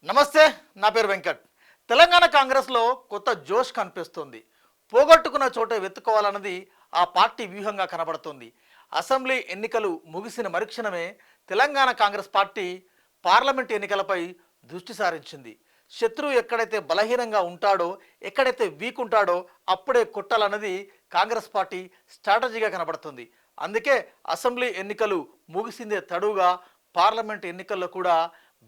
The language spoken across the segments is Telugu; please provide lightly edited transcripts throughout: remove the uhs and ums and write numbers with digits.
నమస్తే, నా పేరు వెంకట్. తెలంగాణ కాంగ్రెస్లో కొత్త జోష్ కనిపిస్తుంది. పోగొట్టుకున్న చోటే వెతుక్కోవాలన్నది ఆ పార్టీ వ్యూహంగా కనబడుతుంది. అసెంబ్లీ ఎన్నికలు ముగిసిన మరుక్షణమే తెలంగాణ కాంగ్రెస్ పార్టీ పార్లమెంట్ ఎన్నికలపై దృష్టి సారించింది. శత్రువు ఎక్కడైతే బలహీనంగా ఉంటాడో, ఎక్కడైతే వీక్ ఉంటాడో అప్పుడే కొట్టాలన్నది కాంగ్రెస్ పార్టీ స్ట్రాటజీగా కనబడుతుంది. అందుకే అసెంబ్లీ ఎన్నికలు ముగిసిందే తడువుగా పార్లమెంట్ ఎన్నికల్లో కూడా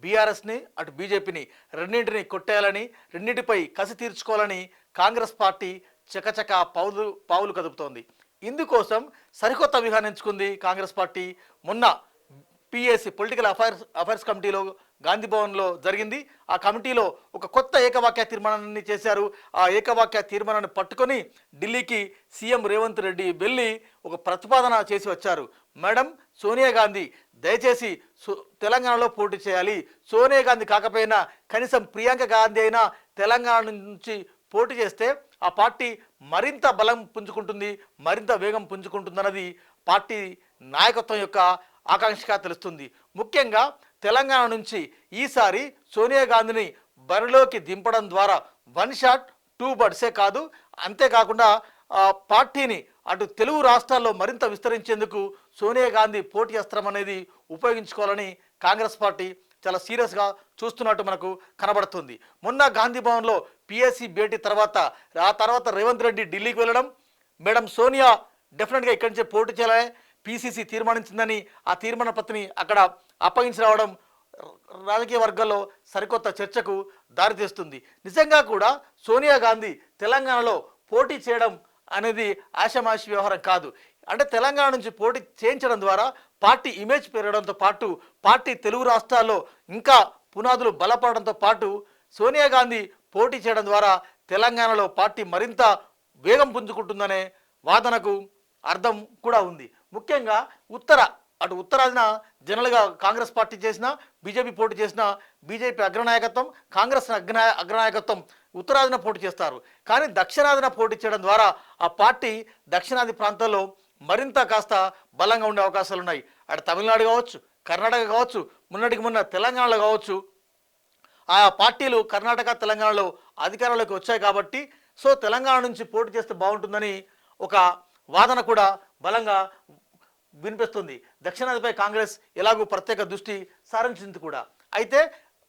బీఆర్ఎస్ని అటు బీజేపీని రెండింటిని కొట్టేయాలని, రెండింటిపై కసి తీర్చుకోవాలని కాంగ్రెస్ పార్టీ చకచక పావులు కదుపుతోంది. ఇందుకోసం సరికొత్త వ్యూహాన్ని ఎంచుకుంది కాంగ్రెస్ పార్టీ. మొన్న పిఎస్సి పొలిటికల్ అఫైర్స్ కమిటీలో గాంధీ భవన్లో జరిగింది. ఆ కమిటీలో ఒక కొత్త ఏకవాక్య తీర్మానాన్ని చేశారు. ఆ ఏకవాక్య తీర్మానాన్ని పట్టుకొని ఢిల్లీకి సీఎం రేవంత్ రెడ్డి వెళ్ళి ఒక ప్రతిపాదన చేసి వచ్చారు. మేడం సోనియా గాంధీ దయచేసి తెలంగాణలో పోటీ చేయాలి, సోనియా గాంధీ కాకపోయినా కనీసం ప్రియాంక గాంధీ అయినా తెలంగాణ నుంచి పోటీ చేస్తే ఆ పార్టీ మరింత బలం పుంజుకుంటుంది, మరింత వేగం పుంజుకుంటుందన్నది పార్టీ నాయకత్వం యొక్క ఆకాంక్షగా తెలుస్తుంది. ముఖ్యంగా తెలంగాణ నుంచి ఈసారి సోనియా గాంధీని బరిలోకి దింపడం ద్వారా వన్ షాట్ టూ బర్డ్సే కాదు, అంతేకాకుండా పార్టీని అటు తెలుగు రాష్ట్రాల్లో మరింత విస్తరించేందుకు సోనియా గాంధీ పోటీ అస్త్రం అనేది ఉపయోగించుకోవాలని కాంగ్రెస్ పార్టీ చాలా సీరియస్గా చూస్తున్నట్టు మనకు కనబడుతుంది. మొన్న గాంధీ భవన్లో పిఎస్సి భేటీ తర్వాత ఆ తర్వాత రేవంత్ రెడ్డి ఢిల్లీకి వెళ్ళడం, మేడం సోనియా డెఫినెట్గా ఇక్కడి నుంచే పోటీ చేయాలని పిసిసి తీర్మానించిందని ఆ తీర్మాన పత్రిని అక్కడ అప్పగించి రావడం రాజకీయ వర్గాల్లో సరికొత్త చర్చకు దారితీస్తుంది. నిజంగా కూడా సోనియా గాంధీ తెలంగాణలో పోటీ చేయడం అనేది ఆషామాషి వ్యవహారం కాదు. అంటే తెలంగాణ నుంచి పోటీ చేయించడం ద్వారా పార్టీ ఇమేజ్ పెరగడంతో పాటు పార్టీ తెలుగు రాష్ట్రాల్లో ఇంకా పునాదులు బలపడడంతో పాటు సోనియా గాంధీ పోటీ చేయడం ద్వారా తెలంగాణలో పార్టీ మరింత వేగం పుంజుకుంటుందనే వాదనకు అర్థం కూడా ఉంది. ముఖ్యంగా ఉత్తరాదిన జనరల్గా కాంగ్రెస్ పార్టీ చేసిన, బీజేపీ పోటీ చేసిన, బీజేపీ అగ్రనాయకత్వం, కాంగ్రెస్ అగ్రనాయకత్వం ఉత్తరాదిన పోటీ చేస్తారు. కానీ దక్షిణాదిన పోటీ చేయడం ద్వారా ఆ పార్టీ దక్షిణాది ప్రాంతాల్లో మరింత కాస్త బలంగా ఉండే అవకాశాలు ఉన్నాయి. అటు తమిళనాడు కావచ్చు, కర్ణాటక కావచ్చు, మొన్న తెలంగాణలో కావచ్చు, ఆయా పార్టీలు కర్ణాటక తెలంగాణలో అధికారంలోకి వచ్చాయి కాబట్టి సో తెలంగాణ నుంచి పోటీ చేస్తే బాగుంటుందని ఒక వాదన కూడా బలంగా వినిపిస్తుంది. దక్షిణాదిపై కాంగ్రెస్ ఎలాగూ ప్రత్యేక దృష్టి సారించింది కూడా. అయితే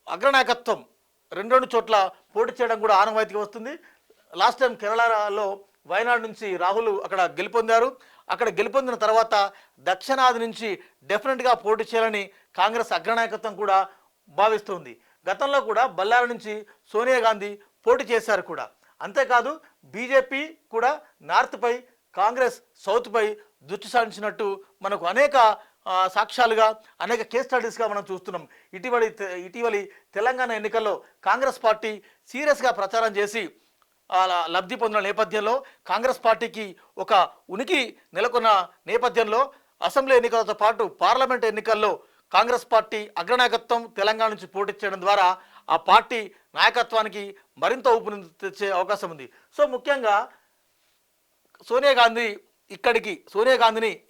అగ్రనాయకత్వం రెండు చోట్ల పోటీ చేయడం కూడా ఆనవాయితీగా వస్తుంది. లాస్ట్ టైం కేరళలో వయనాడు నుంచి రాహుల్ అక్కడ గెలుపొందారు. అక్కడ గెలుపొందిన తర్వాత దక్షిణాది నుంచి డెఫినెట్గా పోటీ చేయాలని కాంగ్రెస్ అగ్రనాయకత్వం కూడా భావిస్తుంది. గతంలో కూడా బళ్ళారి నుంచి సోనియా గాంధీ పోటీ చేశారు కూడా. అంతేకాదు బీజేపీ కూడా నార్త్పై, కాంగ్రెస్ సౌత్పై దృష్టి సారించినట్టు మనకు అనేక సాక్ష్యాలుగా, అనేక కేస్ స్టడీస్గా మనం చూస్తున్నాం. ఇటీవలి తెలంగాణ ఎన్నికల్లో కాంగ్రెస్ పార్టీ సీరియస్గా ప్రచారం చేసి లబ్ధి పొందిన నేపథ్యంలో, కాంగ్రెస్ పార్టీకి ఒక ఉనికి నెలకొన్న నేపథ్యంలో అసెంబ్లీ ఎన్నికలతో పాటు పార్లమెంట్ ఎన్నికల్లో కాంగ్రెస్ పార్టీ అగ్రనాయకత్వం తెలంగాణ నుంచి పోటీ చేయడం ద్వారా ఆ పార్టీ నాయకత్వానికి మరింత ఊపుని తెచ్చే అవకాశం ఉంది. సో ముఖ్యంగా సోనియా గాంధీని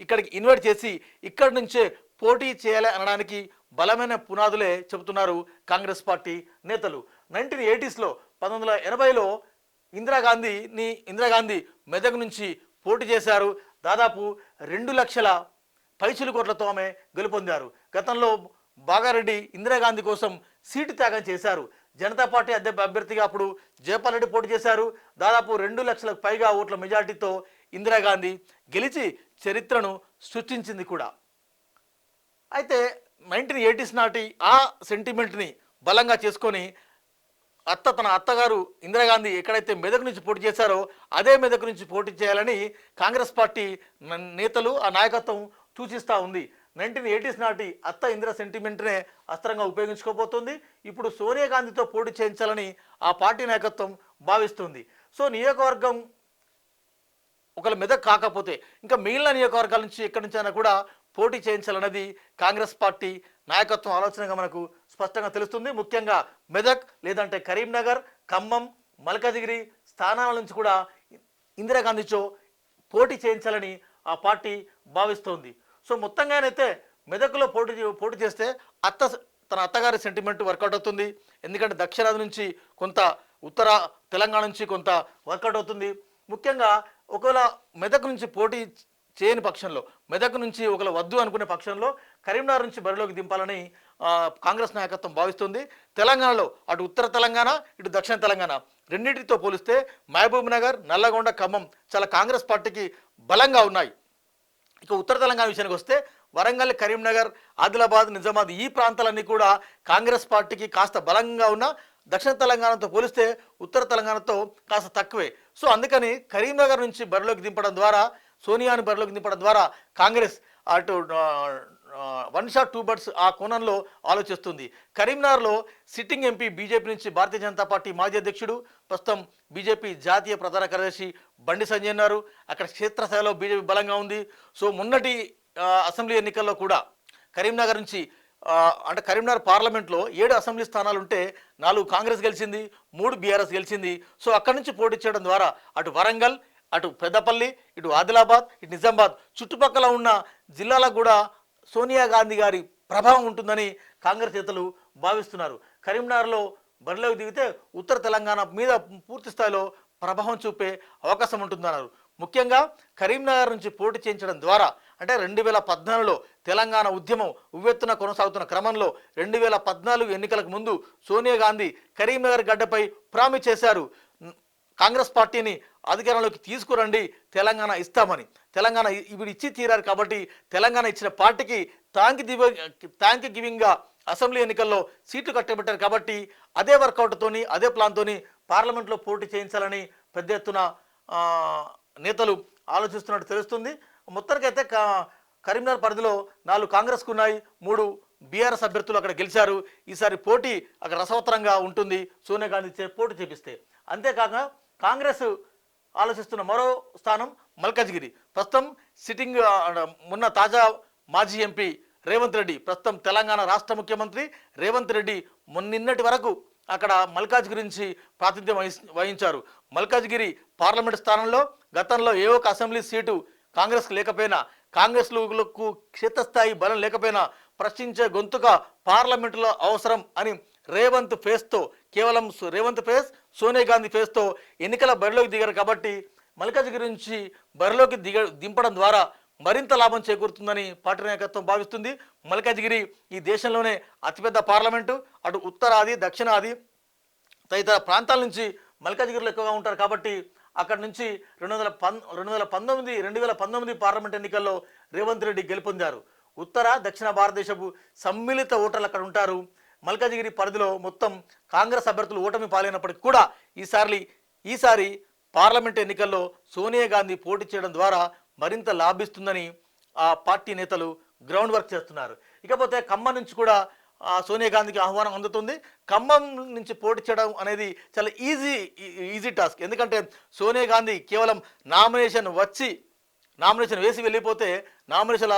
ఇక్కడికి ఇన్వైట్ చేసి ఇక్కడి నుంచే పోటీ చేయాలి అనడానికి బలమైన పునాదులే చెబుతున్నారు కాంగ్రెస్ పార్టీ నేతలు. 1980s 1980లో ఇందిరాగాంధీ మెదక్ నుంచి పోటీ చేశారు. దాదాపు 2 లక్షల పైచిలు కోట్లతో ఆమె గెలుపొందారు. గతంలో బాగారెడ్డి ఇందిరాగాంధీ కోసం సీటు త్యాగం చేశారు. జనతా పార్టీ అభ్యర్థిగా అప్పుడు జయపాల్ రెడ్డి పోటీ చేశారు. దాదాపు 2 లక్షలకు పైగా ఓట్ల మెజార్టీతో ఇందిరాగాంధీ గెలిచి చరిత్రను సృష్టించింది కూడా. అయితే 1980s నాటి ఆ సెంటిమెంట్ని బలంగా చేసుకొని తన అత్తగారు ఇందిరాగాంధీ ఎక్కడైతే మెదక్ నుంచి పోటీ చేశారో అదే మెదక్ నుంచి పోటీ చేయాలని కాంగ్రెస్ పార్టీ నేతలు, ఆ నాయకత్వం సూచిస్తూ ఉంది. 1980s నాటి అత్త ఇందిరా సెంటిమెంట్నే అస్త్రంగా ఉపయోగించుకోబోతుంది. ఇప్పుడు సోనియా గాంధీతో పోటీ చేయించాలని ఆ పార్టీ నాయకత్వం భావిస్తుంది. సో నియోజకవర్గం ఒకవేళ మెదక్ కాకపోతే ఇంకా మిగిలిన నియోజకవర్గాల నుంచి ఎక్కడి నుంచైనా కూడా పోటీ చేయించాలన్నది కాంగ్రెస్ పార్టీ నాయకత్వం ఆలోచనగా మనకు స్పష్టంగా తెలుస్తుంది. ముఖ్యంగా మెదక్ లేదంటే కరీంనగర్, ఖమ్మం, మల్కాజిగిరి స్థానాల నుంచి కూడా ఇందిరాగాంధీతో పోటీ చేయించాలని ఆ పార్టీ భావిస్తోంది. సో మొత్తంగానైతే మెదక్లో పోటీ చేస్తే అత్త తన అత్తగారి సెంటిమెంట్ వర్కౌట్ అవుతుంది. ఎందుకంటే దక్షిణాది నుంచి కొంత, ఉత్తర తెలంగాణ నుంచి కొంత వర్కౌట్ అవుతుంది. ముఖ్యంగా ఒకవేళ మెదక్ నుంచి పోటీ చేయని పక్షంలో, మెదక్ నుంచి ఒకవేళ వద్దు అనుకునే పక్షంలో కరీంనగర్ నుంచి బరిలోకి దింపాలని కాంగ్రెస్ నాయకత్వం భావిస్తుంది. తెలంగాణలో అటు ఉత్తర తెలంగాణ, ఇటు దక్షిణ తెలంగాణ రెండింటితో పోలిస్తే మహబూబ్ నగర్, నల్లగొండ, ఖమ్మం చాలా కాంగ్రెస్ పార్టీకి బలంగా ఉన్నాయి. ఇక ఉత్తర తెలంగాణ విషయానికి వస్తే వరంగల్, కరీంనగర్, ఆదిలాబాద్, నిజామాబాద్ ఈ ప్రాంతాలన్నీ కూడా కాంగ్రెస్ పార్టీకి కాస్త బలంగా ఉన్న, దక్షిణ తెలంగాణతో పోలిస్తే ఉత్తర తెలంగాణతో కాస్త తక్కువే. సో అందుకని కరీంనగర్ నుంచి బరిలోకి దింపడం ద్వారా, సోనియాని బరిలోకి దింపడం ద్వారా కాంగ్రెస్ అటు వన్ షాట్ టూ బర్డ్స్ ఆ కోణంలో ఆలోచిస్తుంది. కరీంనగర్లో సిట్టింగ్ ఎంపీ బీజేపీ నుంచి భారతీయ జనతా పార్టీ మాజీ అధ్యక్షుడు, ప్రస్తుతం బీజేపీ జాతీయ ప్రధాన కార్యదర్శి బండి సంజయ్ ఉన్నారు. అక్కడ క్షేత్రస్థాయిలో బీజేపీ బలంగా ఉంది. సో మొన్నటి అసెంబ్లీ ఎన్నికల్లో కూడా కరీంనగర్ నుంచి అంటే కరీంనగర్ పార్లమెంట్లో 7 అసెంబ్లీ స్థానాలు ఉంటే 4 కాంగ్రెస్ గెలిచింది, 3 బీఆర్ఎస్ గెలిచింది. సో అక్కడి నుంచి పోటీ చేయడం ద్వారా అటు వరంగల్, అటు పెద్దపల్లి, ఇటు ఆదిలాబాద్, ఇటు నిజామాబాద్ చుట్టుపక్కల ఉన్న జిల్లాలకు కూడా సోనియా గాంధీ గారి ప్రభావం ఉంటుందని కాంగ్రెస్ నేతలు భావిస్తున్నారు. కరీంనగర్లో బరిలోకి దిగితే ఉత్తర తెలంగాణ మీద పూర్తి స్థాయిలో ప్రభావం చూపే అవకాశం ఉంటుందన్నారు. ముఖ్యంగా కరీంనగర్ నుంచి పోటీ చేయించడం ద్వారా, అంటే 2014లో తెలంగాణ ఉద్యమం ఉవ్వెత్తున కొనసాగుతున్న క్రమంలో 2014 ఎన్నికలకు ముందు సోనియా గాంధీ కరీంనగర్ గడ్డపై ప్రామిస్ చేశారు, కాంగ్రెస్ పార్టీని అధికారంలోకి తీసుకురండి, తెలంగాణ ఇస్తామని. తెలంగాణ ఇప్పుడు ఇచ్చి తీరారు కాబట్టి తెలంగాణ ఇచ్చిన పార్టీకి థ్యాంక్ గివింగ్గా అసెంబ్లీ ఎన్నికల్లో సీట్లు కట్టబెట్టారు కాబట్టి అదే వర్కౌట్తోని, అదే ప్లాన్తోని పార్లమెంట్లో పోటీ చేయించాలని పెద్ద ఎత్తున నేతలు ఆలోచిస్తున్నట్టు తెలుస్తుంది. మొత్తానికైతే కరీంనగర్ పరిధిలో 4 కాంగ్రెస్కు ఉన్నాయి, 3 బీఆర్ఎస్ అభ్యర్థులు అక్కడ గెలిచారు. ఈసారి పోటీ అక్కడ రసవత్తరంగా ఉంటుంది సోనియా గాంధీ పోటీ చేపిస్తే. అంతేకాక కాంగ్రెస్ ఆలోచిస్తున్న మరో స్థానం మల్కాజ్గిరి. ప్రస్తుతం సిట్టింగ్ మొన్న తాజా మాజీ ఎంపీ రేవంత్ రెడ్డి, ప్రస్తుతం తెలంగాణ రాష్ట్ర ముఖ్యమంత్రి రేవంత్ రెడ్డి నిన్నటి వరకు అక్కడ మల్కాజ్గిరి నుంచి ప్రాతినిధ్యం వహించారు. మల్కాజ్గిరి పార్లమెంట్ స్థానంలో గతంలో ఏ ఒక్క అసెంబ్లీ సీటు కాంగ్రెస్కు లేకపోయినా, కాంగ్రెస్లకు క్షేత్రస్థాయి బలం లేకపోయినా ప్రశ్నించే గొంతుగా పార్లమెంటులో అవసరం అని రేవంత్ ఫేస్తో, కేవలం రేవంత్ ఫేస్, సోనియా గాంధీ ఫేస్తో ఎన్నికల బరిలోకి దిగారు కాబట్టి మల్కాజ్గిరి నుంచి బరిలోకి దింపడం ద్వారా మరింత లాభం చేకూరుతుందని పార్టీ నాయకత్వం భావిస్తుంది. మల్కాజ్గిరి ఈ దేశంలోనే అతిపెద్ద పార్లమెంటు, అటు ఉత్తరాది, దక్షిణాది తదితర ప్రాంతాల నుంచి మల్కాజ్గిరిలో ఎక్కువగా ఉంటారు కాబట్టి అక్కడ నుంచి 2019 పార్లమెంట్ ఎన్నికల్లో రేవంత్ రెడ్డి గెలుపొందారు. ఉత్తర దక్షిణ భారతదేశపు సమ్మిళిత ఓటర్లు అక్కడ ఉంటారు. మల్కాజ్గిరి పరిధిలో మొత్తం కాంగ్రెస్ అభ్యర్థులు ఓటమి పాలైనప్పటికీ కూడా ఈసారి పార్లమెంట్ ఎన్నికల్లో సోనియా గాంధీ పోటీ చేయడం ద్వారా మరింత లాభిస్తుందని ఆ పార్టీ నేతలు గ్రౌండ్ వర్క్ చేస్తున్నారు. ఇకపోతే ఖమ్మం నుంచి కూడా సోనియా గాంధీకి ఆహ్వానం అందుతుంది. ఖమ్మం నుంచి పోటీ చేయడం అనేది చాలా ఈజీ టాస్క్. ఎందుకంటే సోనియా గాంధీ కేవలం నామినేషన్ వేసి వెళ్ళిపోతే, నామినేషన్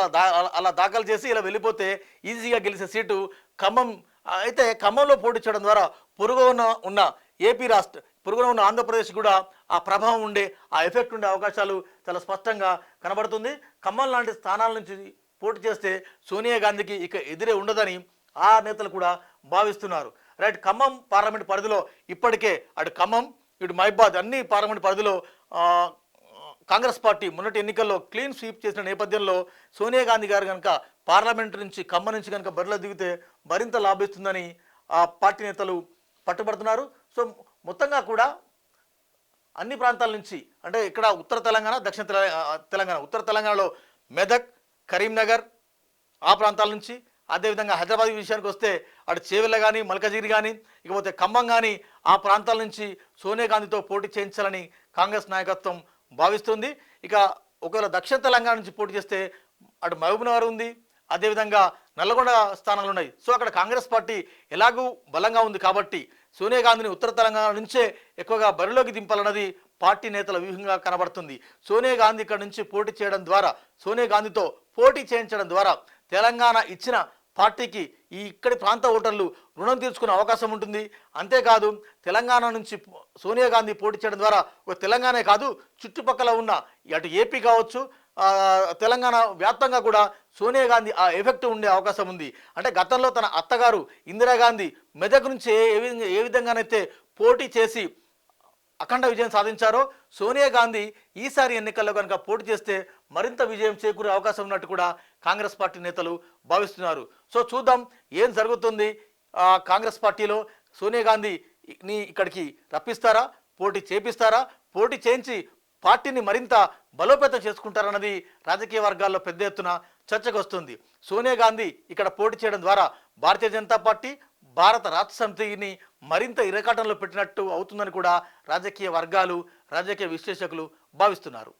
అలా దాఖలు చేసి ఇలా వెళ్ళిపోతే ఈజీగా గెలిచే సీటు ఖమ్మం. అయితే ఖమ్మంలో పోటీ చేయడం ద్వారా పొరుగున ఉన్న ఆంధ్రప్రదేశ్ కూడా ఆ ప్రభావం ఉండే, ఆ ఎఫెక్ట్ ఉండే అవకాశాలు చాలా స్పష్టంగా కనబడుతుంది. ఖమ్మం లాంటి స్థానాల నుంచి పోటీ చేస్తే సోనియా గాంధీకి ఇక ఎదురే ఉండదని ఆ నేతలు కూడా భావిస్తున్నారు. రైట్, ఖమ్మం పార్లమెంట్ పరిధిలో ఇప్పటికే అటు ఖమ్మం, ఇటు మహబాద్ అన్ని పార్లమెంట్ పరిధిలో కాంగ్రెస్ పార్టీ మొన్నటి ఎన్నికల్లో క్లీన్ స్వీప్ చేసిన నేపథ్యంలో సోనియా గాంధీ గారు కనుక పార్లమెంట్ నుంచి, ఖమ్మం నుంచి కనుక బరిలో దిగితే మరింత లాభిస్తుందని ఆ పార్టీ నేతలు పట్టుబడుతున్నారు. సో మొత్తంగా కూడా అన్ని ప్రాంతాల నుంచి, అంటే ఇక్కడ ఉత్తర తెలంగాణ, దక్షిణ తెలంగాణ, ఉత్తర తెలంగాణలో మెదక్, కరీంనగర్ ఆ ప్రాంతాల నుంచి, అదేవిధంగా హైదరాబాద్ విషయానికి వస్తే అటు చేవెళ్ళ కానీ, మల్కాజ్గిరి కానీ, ఇకపోతే ఖమ్మం కానీ ఆ ప్రాంతాల నుంచి సోనియా గాంధీతో పోటీ చేయించాలని కాంగ్రెస్ నాయకత్వం భావిస్తుంది. ఇక ఒకవేళ దక్షిణ తెలంగాణ నుంచి పోటీ చేస్తే అటు మహబూబ్ నగర్ ఉంది, అదేవిధంగా నల్లగొండ స్థానాలు ఉన్నాయి. సో అక్కడ కాంగ్రెస్ పార్టీ ఎలాగూ బలంగా ఉంది కాబట్టి సోనియా గాంధీని ఉత్తర తెలంగాణ నుంచే ఎక్కువగా బరిలోకి దింపాలన్నది పార్టీ నేతల వ్యూహంగా కనబడుతుంది. సోనియా గాంధీ ఇక్కడ నుంచి పోటీ చేయడం ద్వారా, సోనియా గాంధీతో పోటీ చేయించడం ద్వారా తెలంగాణ ఇచ్చిన పార్టీకి ఈ ఇక్కడి ప్రాంత ఓటర్లు రుణం తీర్చుకునే అవకాశం ఉంటుంది. అంతేకాదు తెలంగాణ నుంచి సోనియా గాంధీ పోటీ చేయడం ద్వారా ఒక తెలంగాణే కాదు, చుట్టుపక్కల ఉన్న అటు ఏపీ కావచ్చు, తెలంగాణ వ్యాప్తంగా కూడా సోనియా గాంధీ ఆ ఎఫెక్ట్ ఉండే అవకాశం ఉంది. అంటే గతంలో తన అత్తగారు ఇందిరాగాంధీ మెదక్ నుంచి ఏ విధంగానైతే పోటీ చేసి అఖండ విజయం సాధించారో, సోనియా గాంధీ ఈసారి ఎన్నికల్లో కనుక పోటీ చేస్తే మరింత విజయం చేకూరే అవకాశం ఉన్నట్టు కూడా కాంగ్రెస్ పార్టీ నేతలు భావిస్తున్నారు. సో చూద్దాం ఏం జరుగుతుంది. కాంగ్రెస్ పార్టీలో సోనియా గాంధీని ఇక్కడికి రప్పిస్తారా, పోటీ చేపిస్తారా, పోటీ చేయించి పార్టీని మరింత బలోపేతం చేసుకుంటారన్నది రాజకీయ వర్గాల్లో పెద్ద ఎత్తున చర్చకు వస్తుంది. సోనియా గాంధీ ఇక్కడ పోటీ చేయడం ద్వారా భారతీయ జనతా పార్టీ, భారత రాష్ట్ర సమితిని మరింత ఇరకాటంలో పెట్టినట్టు అవుతుందని కూడా రాజకీయ వర్గాలు, రాజకీయ విశ్లేషకులు భావిస్తున్నారు.